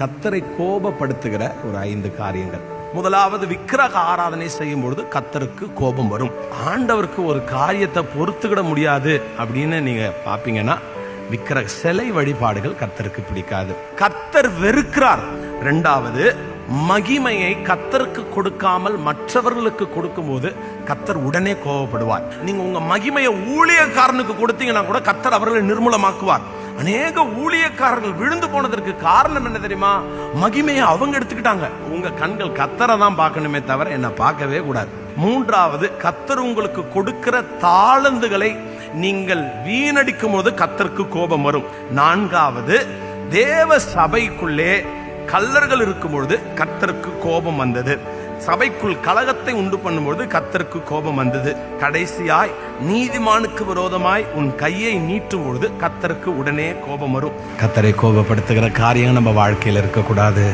கர்த்தரை கோபப்படுத்துகிற ஒரு 5 காரியங்கள். முதலாவது, விக்கிரக ஆராதனை செய்யும் பொழுது கர்த்தருக்கு கோபம் வரும். ஆண்டவருக்கு ஒரு காரியத்தை பொறுத்துக்கிட முடியாது அப்படின்னு நீங்க பாப்பீங்கன்னா, விக்கிரக சிலை வழிபாடுகள் கர்த்தருக்கு பிடிக்காது, கர்த்தர் வெறுக்கிறார். இரண்டாவது, மகிமையை கர்த்தருக்கு கொடுக்காமல் மற்றவர்களுக்கு கொடுக்கும் போது கர்த்தர் உடனே கோபப்படுவார். நீங்க உங்க மகிமையை ஊழியக்காரனுக்கு கொடுத்தீங்கன்னா கூட கர்த்தர் அவர்களை நிர்மூலமாக்குவார். அநேக ஊழியக்காரர்கள் விழுந்து போனதற்கு காரணம் என்ன தெரியுமா? மகிமையை அவங்க எடுத்துக்கிட்டாங்க. உங்க கண்கள் கர்த்தரை தான் பார்க்கணுமே தவிர என்ன பார்க்கவே கூடாது. மூன்றாவது, கர்த்தர் உங்களுக்கு கொடுக்கிற தாளந்துகளை நீங்கள் வீணடிக்கும் போது கர்த்தருக்கு கோபம் வரும். நான்காவது, தேவ சபைக்குள்ளே கல்லர்கள் இருக்கும் பொழுது கர்த்தருக்கு கோபம் வந்தது. சபைக்குள் கலகத்தை உண்டு பண்ணும்போது கர்த்தருக்கு கோபம் வந்தது. கடைசியாய், நீதிமானுக்கு விரோதமாய் உன் கையை நீட்டும் பொழுது கர்த்தருக்கு உடனே கோபம் வரும். கர்த்தரை கோபப்படுத்துகிற காரியம் நம்ம வாழ்க்கையில் இருக்கக்கூடாது.